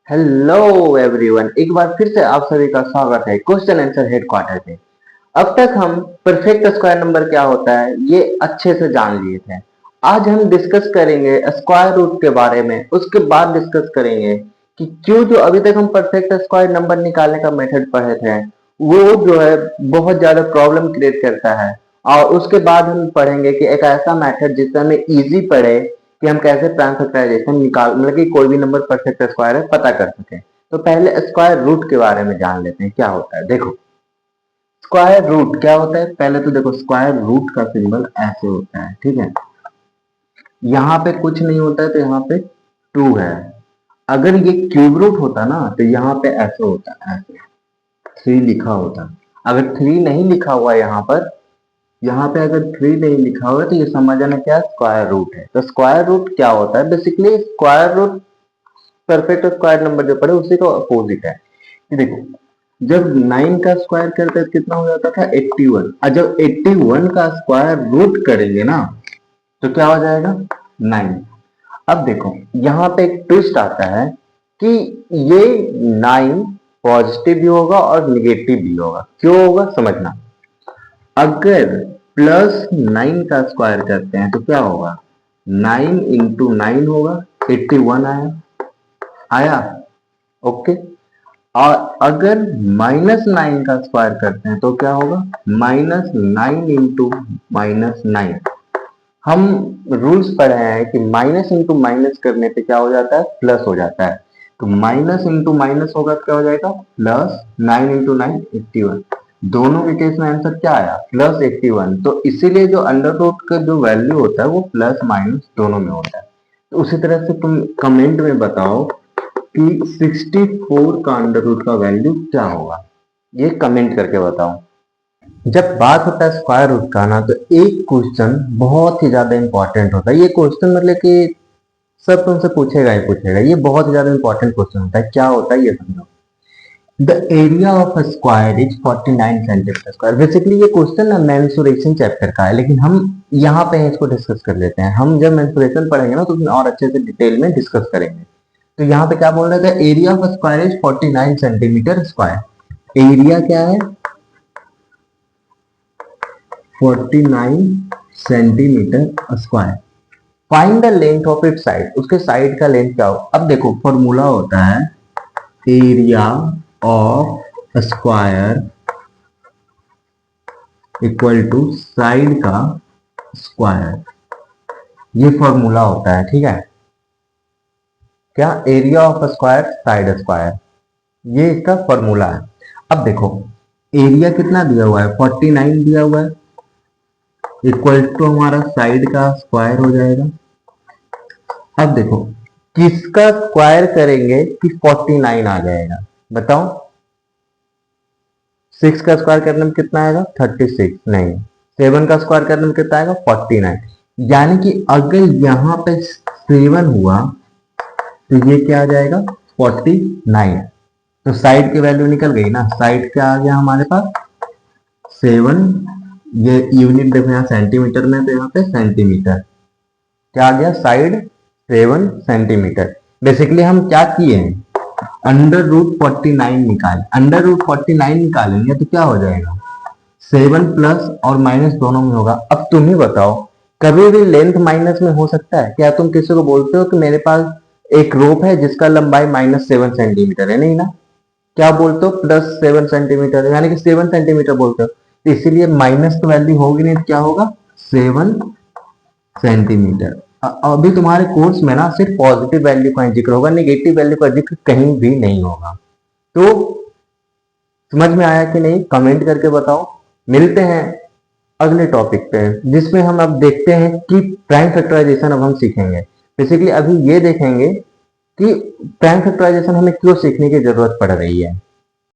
Hello everyone, एक बार फिर से आप सभी का स्वागत है क्वेश्चन आंसर हेडक्वार्टर पे। अब तक हम परफेक्ट स्क्वायर नंबर क्या होता है ये अच्छे से जान लिए थे। आज हम डिस्कस करेंगे स्क्वायर रूट के बारे में। उसके बाद डिस्कस करेंगे कि क्यों जो अभी तक हम परफेक्ट स्क्वायर नंबर निकालने का मेथड पढ़े थे वो जो है बहुत ज्यादा प्रॉब्लम क्रिएट करता है। और उसके बाद हम पढ़ेंगे कि एक ऐसा मेथड जिससे हमें इजी पड़े कि हम कैसे प्राइम फैक्टराइजेशन निकाल मतलब कि कोई भी नंबर परफेक्ट स्क्वायर है पता कर सके। तो पहले स्क्वायर रूट के बारे में जान लेते हैं क्या होता है। देखो स्क्वायर रूट क्या होता है, पहले तो देखो स्क्वायर रूट का सिंबल ऐसे होता है, ठीक है। यहाँ पे कुछ नहीं होता है तो यहाँ पे 2 है। अगर ये क्यूब रूट होता ना तो यहाँ पे ऐसे होता है, ऐसे 3 लिखा होता। अगर 3 नहीं लिखा हुआ है यहाँ पे अगर 3 नहीं लिखा हुआ है तो ये समझ आना क्या स्क्वायर रूट है। तो स्क्वायर रूट क्या होता है, basically square root perfect square number जो पढ़े उसी का अपोजिट है। ये देखो जब 9 का स्क्वायर करते तो कितना हो जाता था 81, और जब 81 का स्क्वायर रूट करेंगे ना तो क्या हो जाएगा 9। अब देखो यहाँ पे एक ट्विस्ट आता है कि ये 9 पॉजिटिव भी होगा और निगेटिव भी होगा। क्यों होगा समझना। अगर +9 का स्क्वायर करते हैं तो क्या होगा 9 इंटू 9 होगा 81 आया ओके। और अगर -9 का स्क्वायर करते हैं तो क्या होगा -9 इंटू -9। हम रूल्स पढ़े हैं कि माइनस इंटू माइनस करने पे क्या हो जाता है प्लस हो जाता है। तो माइनस इंटू माइनस होगा क्या हो जाएगा +9 इंटू 9 81। दोनों के केस में आंसर क्या आया +81। तो इसीलिए जो अंडर रूट का जो वैल्यू होता है वो प्लस माइनस दोनों में होता है। तो उसी तरह से तुम कमेंट में बताओ कि 64 का अंडर रूट का वैल्यू क्या होगा, ये कमेंट करके बताओ। जब बात होता है स्क्वायर रूट का ना तो एक क्वेश्चन बहुत ही ज्यादा इंपॉर्टेंट होता है। ये क्वेश्चन मतलब कि सब तुमसे पूछेगा ही पूछेगा, ये बहुत ही ज्यादा इंपॉर्टेंट क्वेश्चन होता है। क्या होता है ये समझो। The area of a square is 49 centimetre square. Basically ये क्वेश्चन ना मेंसुरेशन चैप्टर का है, लेकिन हम यहाँ पे इसको डिस्कस कर लेते हैं। हम जब मेंसुरेशन पढ़ेंगे ना तो उसमें और अच्छे से डिटेल में डिस्कस करेंगे। तो यहाँ पे क्या बोल रहे थे, area of square is 49 centimetre square. Area क्या है 49 centimetre square. Find the length of it side, उसके साइड का लेंथ क्या हो। अब देखो फॉर्मूला होता है area of square equal to side का स्क्वायर। ये फॉर्मूला होता है, ठीक है। क्या area of square side square, ये इसका फॉर्मूला है। अब देखो एरिया कितना दिया हुआ है 49 दिया हुआ है, इक्वल टू हमारा साइड का स्क्वायर हो जाएगा। अब देखो किसका स्क्वायर करेंगे कि 49 आ जाएगा, बताओ। 6 का स्क्वायर करने में कितना आएगा 36, नहीं 7 का स्क्वायर करने में कितना आएगा 49। यानी कि अगर यहाँ पे 7 हुआ तो ये क्या आ जाएगा 49। तो साइड की वैल्यू निकल गई ना, साइड क्या आ गया हमारे पास 7। ये यूनिट देखो यहाँ सेंटीमीटर में, तो यहाँ पे सेंटीमीटर क्या आ गया साइड 7 सेंटीमीटर। बेसिकली हम क्या किए हैं अंडर रूट 49 निकाल, अंडर रूट 49 निकालेंगे तो क्या हो जाएगा 7 प्लस और माइनस दोनों में होगा। अब तुम ही बताओ कभी भी लेंथ माइनस में हो सकता है क्या। तुम किसी को बोलते हो कि मेरे पास एक रोप है जिसका लंबाई -7 सेंटीमीटर है, नहीं ना। क्या बोलते हो +7 सेंटीमीटर, यानी कि 7 सेंटीमीटर बोलते हो। तो इसीलिए माइनस तो वैल्यू होगी नहीं तो क्या होगा 7 सेंटीमीटर। अभी तुम्हारे कोर्स में ना सिर्फ पॉजिटिव वैल्यू का जिक्र होगा, नेगेटिव वैल्यू का जिक्र कहीं भी नहीं होगा। तो समझ में आया कि नहीं, कमेंट करके बताओ। मिलते हैं अगले टॉपिक पे जिसमें हम अब देखते हैं कि प्राइम फैक्टराइजेशन अब हम सीखेंगे। बेसिकली अभी ये देखेंगे कि प्राइम फैक्टराइजेशन हमें क्यों सीखने की जरूरत पड़ रही है।